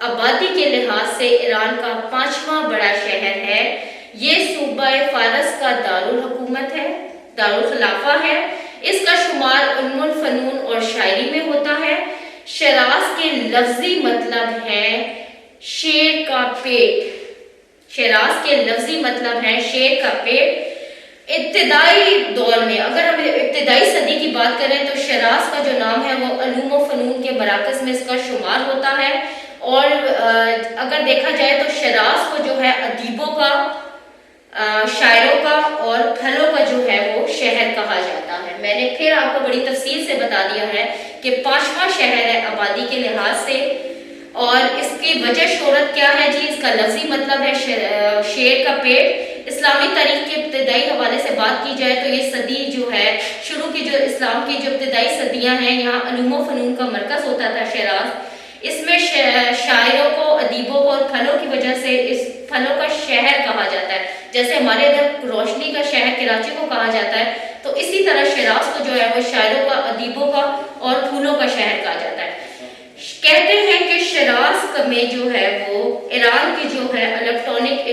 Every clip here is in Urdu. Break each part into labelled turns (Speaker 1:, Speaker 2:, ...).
Speaker 1: آبادی کے لحاظ سے ایران کا 5واں بڑا شہر ہے۔ یہ صوبہ فارس کا دارالحکومت ہے، دارالخلافہ ہے۔ اس کا شمار علم الفنون اور شاعری میں ہوتا ہے۔ شیراز کے لفظی مطلب ہے شیر کا پیٹ۔ شیراز کے لفظی مطلب ہے شیر کا پیٹ۔ ابتدائی دور میں اگر ہم ابتدائی صدی کی بات کریں تو شیراز کا جو نام ہے وہ علوم و فنون کے مراکز میں اس کا شمار ہوتا ہے، اور اگر دیکھا جائے تو شیراز کو جو ہے ادیبوں کا، شاعروں کا اور پھلوں کا جو ہے وہ شہر کہا جاتا ہے۔ میں نے پھر آپ کو بڑی تفصیل سے بتا دیا ہے کہ 5واں شہر ہے آبادی کے لحاظ سے، اور اس کی وجہ شہرت کیا ہے جی؟ اس کا لفظی مطلب ہے شیر کا پیٹ۔ اسلامی تاریخ کے ابتدائی حوالے سے بات کی جائے تو یہ صدی جو ہے شروع کی، جو اسلام کی جو ابتدائی صدیاں ہیں، یہاں علوم و فنون کا مرکز ہوتا تھا شیراز۔ اس میں شاعروں کو، ادیبوں کو اور پھلوں کی وجہ سے اس پھلوں کا شہر کہا جاتا ہے۔ جیسے ہمارے ادھر روشنی کا شہر کراچی کو کہا جاتا ہے، تو اسی طرح شیراز کو جو ہے وہ شاعروں کا، ادیبوں کا اور پھولوں کا شہر کہا جاتا ہے۔ کہتے ہیں کہ شیراز میں جو ہے وہ ایران کی جو ہے الیکٹرانک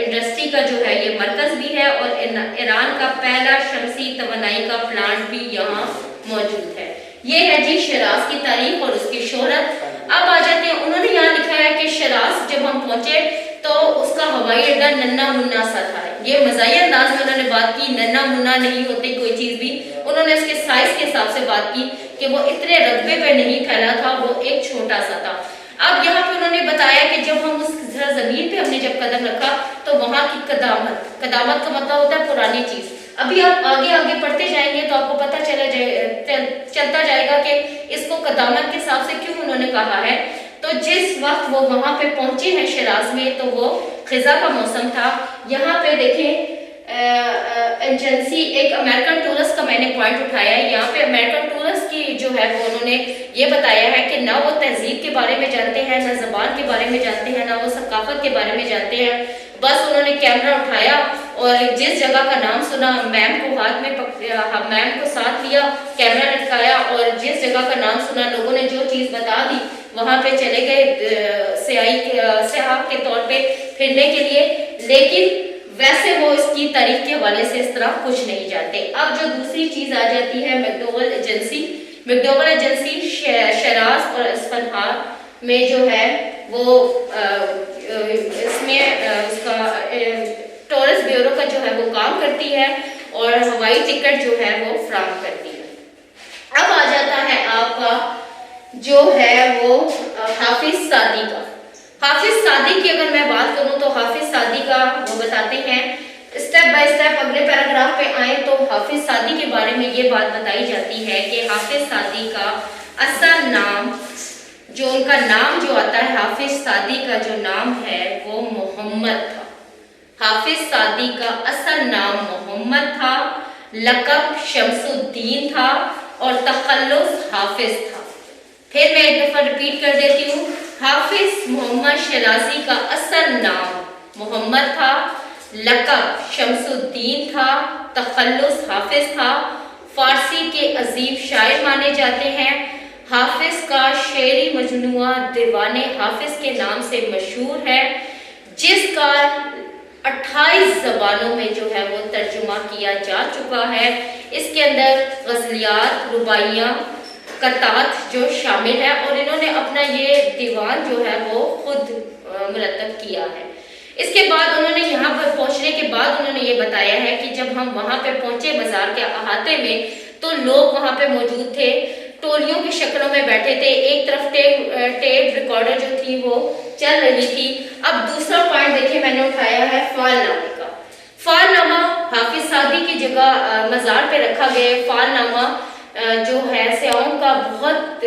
Speaker 1: انڈسٹری کا جو ہے یہ مرکز بھی ہے، اور ایران کا پہلا شمسی توانائی کا پلانٹ بھی یہاں موجود ہے۔ یہ ہے جی شیراز کی تاریخ اور اس کی شہرت۔ اب آ جاتے ہیں، انہوں نے یہاں لکھا ہے کہ شیراز جب ہم پہنچے تو اس کا ہوائی اڈا ننا منا سا تھا۔ یہ مزاحیہ انداز میں انہوں نے بات کی، ننا منا نہیں ہوتی کوئی چیز بھی، انہوں نے اس کے سائز کے حساب سے بات کی کہ وہ اتنے رقبے پہ نہیں پھیلا تھا، وہ ایک چھوٹا سا تھا۔ اب یہاں پہ انہوں نے بتایا کہ جب ہم اس زمین پہ ہم نے جب قدم رکھا تو وہاں کی قدامت کا مطلب ہوتا ہے پرانی چیز۔ ابھی آپ آگے پڑھتے جائیں گے تو آپ کو پتہ چلتا جائے گا کہ اس کو قدامت کے حساب سے کیوں انہوں نے کہا ہے۔ تو جس وقت وہ وہاں پہ پہنچے ہیں شیراز میں تو وہ خزاں کا موسم تھا۔ یہاں پہ دیکھیں ایجنسی، ایک امریکن ٹورسٹ کا میں نے پوائنٹ اٹھایا ہے۔ یہاں پہ امریکن ٹورسٹ کی جو ہے وہ انہوں نے یہ بتایا ہے کہ نہ وہ تہذیب کے بارے میں جانتے ہیں، نہ زبان کے بارے میں جانتے ہیں، نہ وہ ثقافت کے بارے میں جانتے ہیں۔ بس انہوں نے کیمرہ اٹھایا اور جس جگہ کا نام سنا، میم کو ہاتھ میں میم کو ساتھ لیا، کیمرہ لٹکایا، اور جس جگہ کا نام سنا لوگوں نے جو چیز بتا دی وہاں پہ چلے گئے سیاح کے طور پہ پھرنے کے لیے۔ لیکن ویسے وہ اس کی تاریخ کے حوالے سے اس طرح کچھ نہیں جانتے۔ اب جو دوسری چیز آ جاتی ہے McDougall agency. McDougall agency Shiraz اور اصفہان میں جو ہے وہ اس میں اس کا ٹورسٹ بیورو کا جو ہے وہ کام کرتی ہے اور ہوائی ٹکٹ جو ہے وہ فراہم کرتی ہے۔ اب آ جاتا ہے آپ کا جو ہے وہ حافظ سعدی کا۔ حافظ سعدی کی اگر میں بات کروں تو حافظ سعدی کا وہ بتاتے ہیں، اسٹیپ بائی اسٹیپ اگلے پیراگراف پہ آئیں تو حافظ سعدی کے بارے میں یہ بات بتائی جاتی ہے کہ حافظ سعدی کا اصل نام، جو ان کا نام جو آتا ہے، حافظ سعدی کا جو نام ہے وہ محمد تھا۔ حافظ سعدی کا اصل نام محمد تھا، لقب شمس الدین تھا اور تخلص حافظ تھا۔ پھر میں ایک دفعہ ریپیٹ کر دیتی ہوں، حافظ محمد شیرازی کا اصل نام محمد تھا، لقب شمس الدین تھا، تخلص حافظ تھا، فارسی کے عظیم شاعر مانے جاتے ہیں۔ حافظ کا شعری مجموعہ دیوان حافظ کے نام سے مشہور ہے، جس کا 28 زبانوں میں جو ہے وہ ترجمہ کیا جا چکا ہے۔ اس کے اندر غزلیات، رباعیاں، قطعات جو شامل ہے، اور انہوں نے اپنا یہ دیوان جو ہے وہ خود مرتب کیا ہے۔ اس کے بعد انہوں نے یہاں پر پہنچنے کے بعد انہوں نے یہ بتایا ہے کہ جب ہم وہاں پہ پہنچے مزار کے احاطے میں تو لوگ وہاں پہ موجود تھے، ٹولیوں کی شکلوں میں بیٹھے تھے، ایک طرف ٹیپ ریکارڈر جو تھی وہ چل رہی تھی۔ اب دوسرا پوائنٹ دیکھیں میں نے اٹھایا ہے فال نامے کا۔ فال نامہ حافظ سعدی کی جگہ مزار پہ رکھا گیا۔ فال نامہ جو ہے سیاحوں کا بہت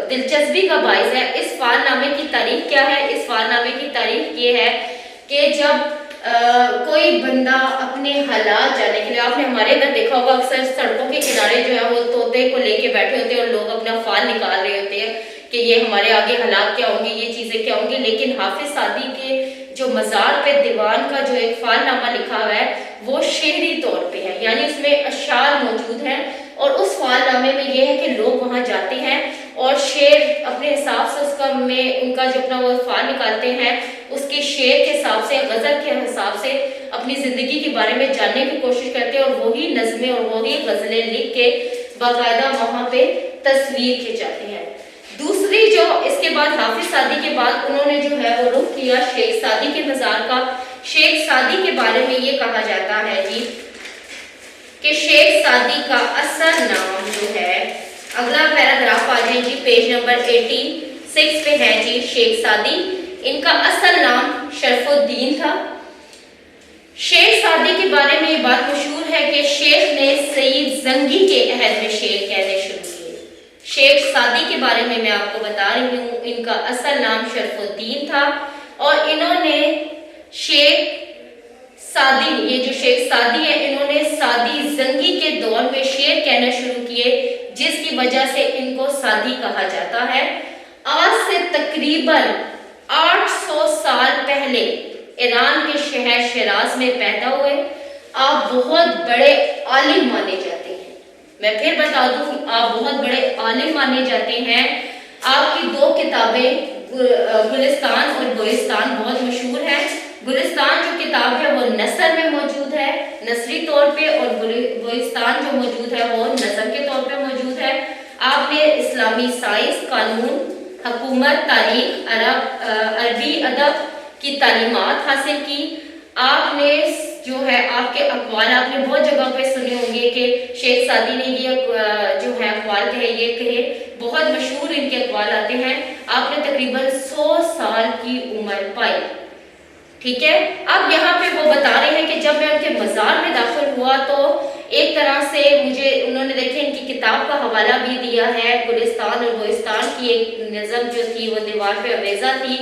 Speaker 1: دلچسپی کا باعث ہے۔ اس فال نامے کی تاریخ کیا ہے؟ اس فال نامے کی تاریخ یہ ہے کہ جب کوئی بندہ اپنے حالات جاننے کے لیے، آپ نے ہمارے ادھر دیکھا ہوگا اکثر سڑکوں کے کنارے جو ہے وہ طوطے کو لے کے بیٹھے ہوتے ہیں اور لوگ اپنا فال نکال رہے ہوتے ہیں کہ یہ ہمارے آگے حالات کیا ہوں گے، یہ چیزیں کیا ہوں گی۔ لیکن حافظ سعدی کے جو مزار پہ دیوان کا جو ایک فال نامہ لکھا ہوا ہے وہ شعری طور پہ ہے، یعنی اس میں اشعار موجود ہیں اور اس فعال نامے میں یہ ہے کہ لوگ وہاں جاتے ہیں اور شعر اپنے حساب سے اس کا میں ان کا جو اپنا وہ فعال نکالتے ہیں، اس کے شعر کے حساب سے، غزل کے حساب سے اپنی زندگی کے بارے میں جاننے کی کوشش کرتے ہیں، اور وہی نظمیں اور وہی غزلیں لکھ کے باقاعدہ وہاں پہ تصویر کھینچاتے ہیں۔ دوسری جو اس کے بعد حافظ سعدی کے بعد انہوں نے جو ہے وہ رخ کیا شیخ سعدی کے مزار کا۔ شیخ سعدی کے بارے میں یہ کہا جاتا ہے جی کہ شیخ سعدی کا اصل نام جو ہے، اگلا پیراگراف آ جائیں جی، پیج نمبر 86 پہ ہے جی، شیخ سعدی، ان کا اصل نام شرف الدین تھا۔ شیخ سعدی کے بارے میں یہ بات مشہور ہے کہ شیخ نے سید زنگی کے عہد میں شعر کہنے شروع کیے۔ شیخ سعدی کے بارے میں آپ کو بتا رہی ہوں، ان کا اصل نام شرف الدین تھا، اور انہوں نے شیخ سعدی، یہ جو شیخ سعدی ہے، انہوں نے سعدی زنگی کے دور میں شعر کہنا شروع کیے، جس کی وجہ سے ان کو سعدی کہا جاتا ہے۔ آج سے تقریباً 800 سال پہلے ایران کے شہر شیراز میں پیدا ہوئے۔ آپ بہت بڑے عالم مانے جاتے ہیں، میں پھر بتا دوں، آپ بہت بڑے عالم مانے جاتے ہیں۔ آپ کی 2 کتابیں گلستان اور گلستان بہت مشہور ہے۔ گلستان جو کتاب ہے وہ نثر میں موجود ہے، نثری طور پہ، اور گلستان جو موجود ہے وہ نظم کے طور پہ موجود ہے۔ آپ نے اسلامی سائنس، قانون، حکومت، تاریخ، عربی ادب کی تعلیمات حاصل کی۔ آپ نے جو ہے آپ کے اقوال آپ نے بہت جگہ پہ سنے ہوں گے کہ شیخ سعدی نے یہ جو ہے اقوال کہے، یہ کہے، بہت مشہور ان کے اقوال آتے ہیں۔ آپ نے تقریباً 100 سال کی عمر پائی، ٹھیک ہے۔ اب یہاں پہ وہ بتا رہے ہیں کہ جب میں ان کے مزار میں داخل ہوا تو ایک طرح سے مجھے انہوں نے دیکھیں ان کی کتاب کا حوالہ بھی دیا ہے، گلستان اور گلستان کی ایک نظم جو تھی وہ دیوار پہ آویزہ تھی۔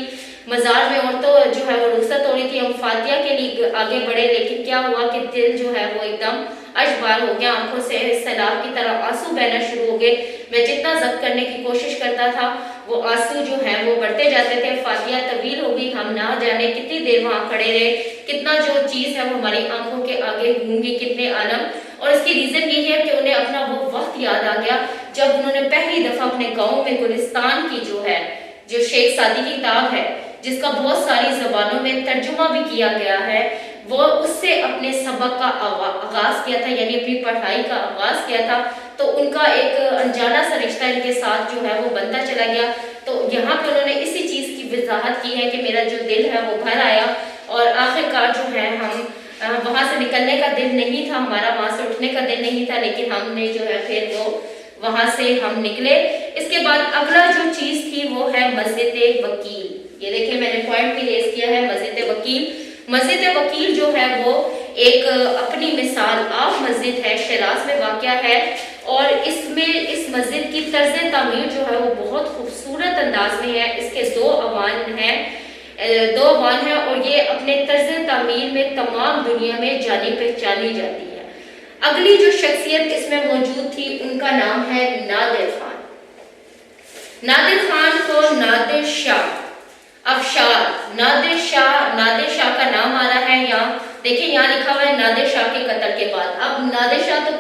Speaker 1: مزار میں عورتوں جو ہے وہ رخصت ہو رہی تھی، ہم فاتحہ کے لیے آگے بڑھے، لیکن کیا ہوا کہ دل جو ہے وہ ایک دم اشبار ہو گیا، آنکھوں سے سیلاب کی طرح آنسو بہنا شروع ہو گئے۔ میں جتنا ضبط کرنے کی کوشش کرتا تھا وہ آنسو جو ہیں وہ بڑھتے جاتے تھے۔ فاتحہ طویل ہو گئی، ہم نہ جانے کتنی دیر وہاں کھڑے رہے، کتنا جو چیز ہے وہ ہماری آنکھوں کے آگے گھوم گئی، کتنے عالم۔ اور اس کی ریزن یہ ہے کہ انہیں اپنا وہ وقت یاد آ گیا جب انہوں نے پہلی دفعہ اپنے گاؤں میں گلستان کی جو ہے، جو شیخ سعدی کی کتاب ہے جس کا بہت ساری زبانوں میں ترجمہ بھی کیا گیا ہے، وہ اس سے اپنے سبق کا آغاز کیا تھا، یعنی اپنی پڑھائی کا آغاز کیا تھا۔ تو ان کا ایک انجانا سا رشتہ ان کے ساتھ جو ہے وہ بنتا چلا گیا۔ تو یہاں پہ انہوں نے اسی چیز کی وضاحت کی ہے کہ میرا جو دل ہے وہ بھر آیا، اور آخرکار جو ہے ہم وہاں سے نکلنے کا دل نہیں تھا، ہمارا وہاں سے اٹھنے کا دل نہیں تھا، لیکن ہم نے جو ہے پھر وہ وہاں سے ہم نکلے۔ اس کے بعد اگلا جو چیز تھی وہ ہے مسجد وکیل۔ یہ دیکھیں میں نے پوائنٹ بھی ریز کیا ہے، مسجد وکیل۔ مسجد وکیل جو ہے وہ ایک اپنی مثال آپ مسجد ہے، شیراز میں واقع ہے، اور اس میں اس مسجد کی طرز تعمیر جو ہے وہ بہت خوبصورت انداز میں ہے۔ اس کے 2 اوان ہیں اور یہ اپنے طرز تعمیر میں تمام دنیا میں جانی پہچانی جاتی ہے۔ اگلی جو شخصیت اس میں موجود تھی ان کا نام ہے نادر خان۔ نادر خان کو نادر شاہ افشار، نادر شاہ کا نام آ رہا ہے یہاں، دیکھیں یہاں لکھا ہوا ہے نادر شاہ کے قتل کے بعد۔ اب نادر شاہ تو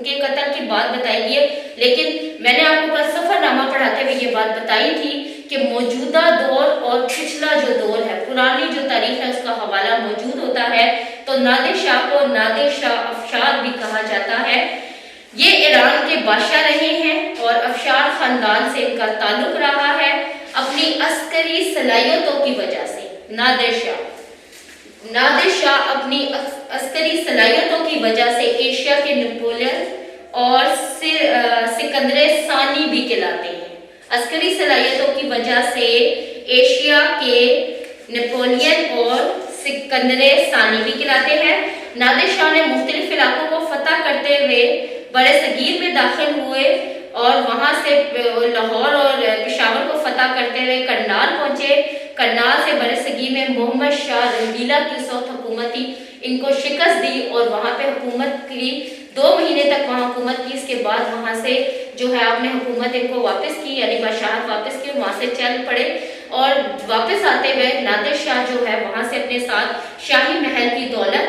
Speaker 1: کے قتل کی بات بتائی ہے، لیکن میں نے آپ کو کل سفر نامہ پڑھاتے ہوئے یہ بات بتائی تھی کہ موجودہ دور اور پچھلا جو دور ہے، پرانی جو تاریخ ہے اس کا حوالہ موجود ہوتا ہے۔ تو نادر شاہ کو نادر شاہ افشار بھی کہا جاتا ہے۔ یہ ایران کے بادشاہ رہے ہیں اور افشار خاندان سے ان کا تعلق رہا ہے اپنی عسکری صلاحیتوں کی وجہ سے۔ نادر شاہ اپنی عسکری صلاحیتوں کی وجہ سے ایشیا کے نپولین اور سکندر ثانی بھی کہلاتے ہیں۔ عسکری صلاحیتوں کی وجہ سے ایشیا کے نپولین اور سکندر ثانی بھی کہلاتے ہیں۔ نادر شاہ نے مختلف علاقوں کو فتح کرتے ہوئے برصغیر میں داخل ہوئے اور وہاں سے لاہور اور پشاور کو فتح کرتے ہوئے کرنال پہنچے۔ کرنال سے برصغیر میں محمد شاہ رنگیلا کی سوت حکومت تھی، ان کو شکست دی اور وہاں پہ حکومت کی 2 مہینے تک وہاں حکومت کی۔ اس کے بعد وہاں سے جو ہے آپ نے حکومت ان کو واپس کی، یعنی بادشاہت واپس کی، وہاں سے چل پڑے اور واپس آتے ہوئے نادر شاہ جو ہے وہاں سے اپنے ساتھ شاہی محل کی دولت،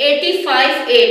Speaker 1: 858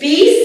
Speaker 1: 20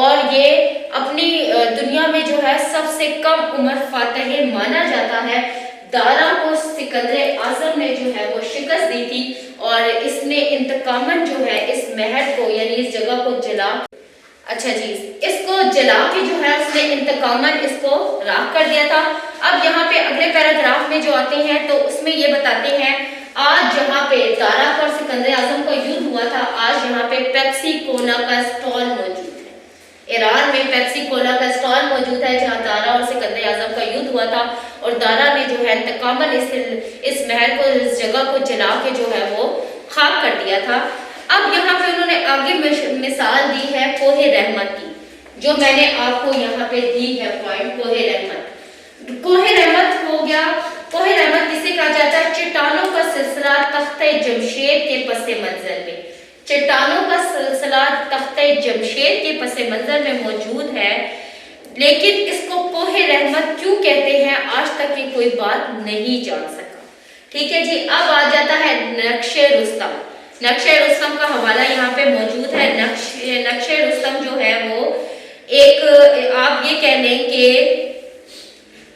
Speaker 1: اور یہ اپنی دنیا میں جو ہے سب سے کم عمر فاتح مانا جاتا ہے۔ دارا کو سکندر اعظم نے جو ہے وہ شکست دی تھی اور اس نے انتقاماً جو ہے اس محل کو یعنی اس جگہ کو جلا اس کو جلا کے جو ہے اس نے انتقاماً اس کو راکھ کر دیا تھا۔ اب یہاں پہ اگلے پیراگراف میں جو آتے ہیں تو اس میں یہ بتاتے ہیں آج جہاں پہ دارا اور سکندر اعظم کا یدھ ہوا تھا، آج یہاں پہ پیپسی کولا کا اسٹال موجود ہے۔ ایران میں پیپسی کولا کا اسٹال موجود ہے جہاں دارا اور سکندر اعظم کا یدھ ہوا تھا، اور دارا نے جو ہے انتقاماً اس محل کو اس جگہ کو جلا کے جو ہے وہ خاک کر دیا تھا۔ اب یہاں پہ انہوں نے آگے مثال دی ہے کوہ رحمت کی، جو میں نے آپ کو یہاں پہ دی ہے پوائنٹ کوہ رحمت۔ کوہ رحمت ہو گیا، کوہ رحمت کسے کہا جاتا ہے؟ چٹانوں کا سلسلہ تختہ جمشید کے پس منظر میں، چٹانوں کا سلسلہ تختہ جمشید کے پس منظر میں موجود ہے، لیکن اس کو کوہ رحمت کیوں کہتے ہیں آج تک یہ کوئی بات نہیں جان سکا۔ ٹھیک ہے جی، اب آ جاتا ہے نقش رستم۔ نقش رستم کا حوالہ یہاں پہ موجود ہے۔ نقش رستم جو ہے وہ ایک آپ یہ کہہ لیں کہ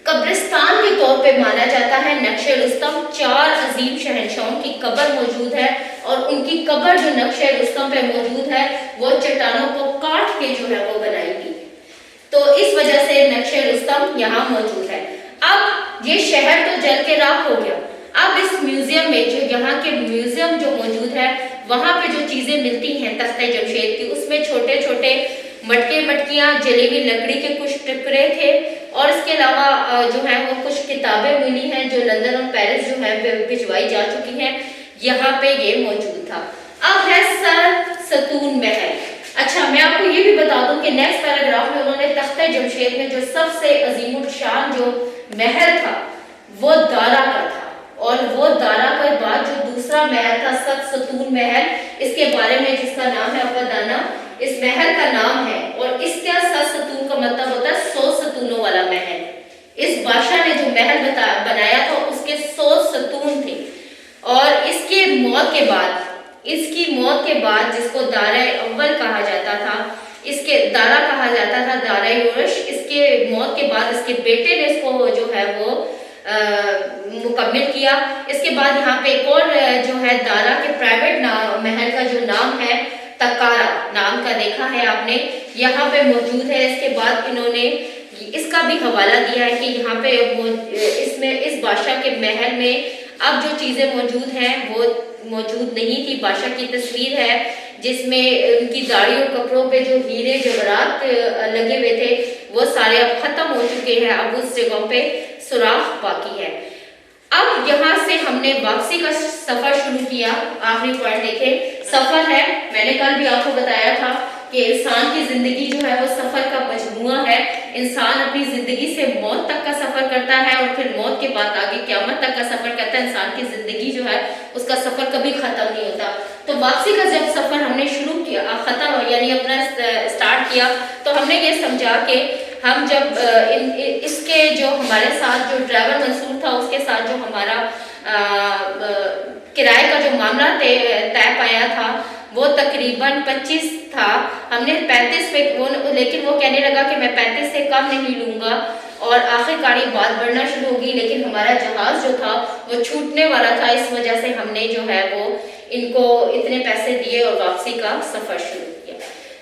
Speaker 1: قبرستان کے طور پہ مانا جاتا ہے۔ نقش رستم 4 عظیم شہنشاہوں کی قبر موجود ہے، اور ان کی قبر جو نقش رستم پہ موجود ہے وہ چٹانوں کو کاٹ کے جو ہے وہ بنائی گئی، تو اس وجہ سے نقش رستم یہاں موجود ہے۔ اب یہ شہر تو جل کے راکھ ہو گیا، اب اس میوزیم میں جو یہاں کے میوزیم جو موجود ہے وہاں پہ جو چیزیں ملتی ہیں تختہ جمشید کی، اس میں چھوٹے چھوٹے مٹکے مٹکیاں، جلی ہوئی لکڑی کے کچھ ٹکڑے تھے، اور اس کے علاوہ جو ہے وہ کچھ کتابیں ملی ہیں جو لندن اور پیرس جو ہے بھجوائی جا چکی ہیں، یہاں پہ یہ موجود تھا۔ اب ہے سر ستون محل۔ اچھا، میں آپ کو یہ بھی بتا دوں کہ نیکسٹ پیراگراف میں انہوں نے تختہ جمشید میں جو سب سے عظیم الشان جو محل تھا وہ دارا کا تھا، اور وہ دارا کے بعد جو دوسرا محل تھا ست ستون محل، اس کے بارے میں جس کا نام ہے افدانا، اس محل کا نام ہے، اور اس کا ست ستون کا مطلب ہوتا ہے 100 ستونوں والا محل۔ اس بادشاہ نے جو محل بنایا تھا اس کے 100 ستون تھے، اور اس کی موت کے بعد جس کو دارا اول کہا جاتا تھا، اس کے دارا کہا جاتا تھا، دارا یورش، اس کے موت کے بعد اس کے بیٹے نے اس کو جو ہے وہ مکمل کیا۔ اس کے بعد یہاں پہ ایک اور جو ہے دارا کے پرائیویٹ محل کا جو نام ہے تکارا نام کا، دیکھا ہے آپ نے، یہاں پہ موجود ہے۔ اس کے بعد انہوں نے اس کا بھی حوالہ دیا ہے کہ یہاں پہ اس بادشاہ کے محل میں اب جو چیزیں موجود ہیں وہ موجود نہیں تھی۔ بادشاہ کی تصویر ہے جس میں ان کی داڑھی اور کپڑوں پہ جو ہیرے جواہرات لگے ہوئے تھے وہ سارے اب ختم ہو چکے ہیں، اب اس جگہوں پہ سوراخ باقی ہے۔ اب یہاں سے ہم نے واپسی کا سفر شروع کیا۔ آخری پوائنٹ دیکھیں، سفر ہے، میں نے کل بھی آپ کو بتایا تھا کہ انسان کی زندگی جو ہے وہ سفر کا مجموعہ ہے۔ انسان اپنی زندگی سے موت تک کا سفر کرتا ہے، اور پھر موت کے بعد آگے قیامت تک کا سفر کرتا ہے۔ انسان کی زندگی جو ہے اس کا سفر کبھی ختم نہیں ہوتا۔ تو واپسی کا جب سفر ہم نے شروع کیا، ختم یعنی اپنا اسٹارٹ کیا، تو ہم نے یہ سمجھا کہ ہم جب اس کے جو ہمارے ساتھ جو ڈرائیور منصور تھا اس کے ساتھ جو ہمارا کرائے کا جو معاملہ طے پایا تھا وہ تقریباً 25 تھا، ہم نے 35 پہ، لیکن وہ کہنے لگا کہ میں 35 سے کم نہیں لوں گا، اور آخر کار بات بڑھنا شروع ہوگی، لیکن ہمارا جہاز جو تھا وہ چھوٹنے والا تھا، اس وجہ سے ہم نے جو ہے وہ ان کو اتنے پیسے دیے اور واپسی کا سفر شروع کیا۔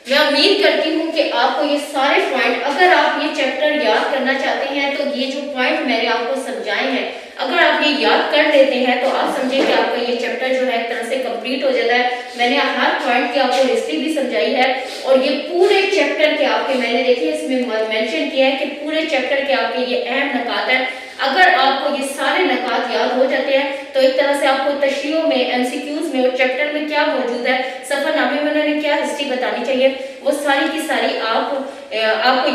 Speaker 1: میں امید کرتی ہوں کہ آپ کو یہ سارے پوائنٹ، اگر آپ یہ چیپٹر یاد کرنا چاہتے ہیں تو یہ جو پوائنٹ میں نے آپ کو سمجھائے ہیں اگر آپ یہ یاد کر لیتے ہیں تو آپ سمجھیں کہ آپ کا یہ چیپٹر جو ہے ایک طرح سے کمپلیٹ ہو جاتا ہے۔ میں نے ہر پوائنٹ کی آپ کو ہسٹری بھی سمجھائی ہے، اور یہ پورے چیپٹر کے آپ کے میں نے دیکھیں اس میں مینشن کیا ہے کہ پورے چیپٹر کے آپ کے یہ اہم نکات ہیں۔ اگر آپ کو یہ سارے نکات یاد ہو جاتے ہیں تو ایک طرح سے آپ کو تشریحوں میں، ایم سی کیوز میں اور چیپٹر میں کیا موجود ہے، سفر نامے میں انہوں نے کیا ہسٹری بتانی چاہیے، وہ ساری کی ساری آپ کو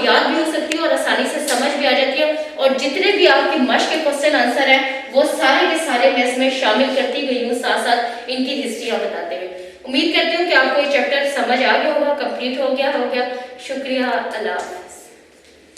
Speaker 1: یاد بھی ہو سکتی ہے اور آسانی سے سمجھ بھی آ جاتی ہے، اور جتنے بھی آپ کی مشق کے کوسچن آنسر ہیں وہ سارے کے سارے میں اس میں شامل کرتی گئی ہوں، ساتھ ساتھ ان کی ہسٹریاں بتاتے ہوئے۔ امید کرتی ہوں کہ آپ کو یہ چیپٹر سمجھ آ گیا ہوگا، کمپلیٹ ہو گیا۔ شکریہ، اللہ حافظ۔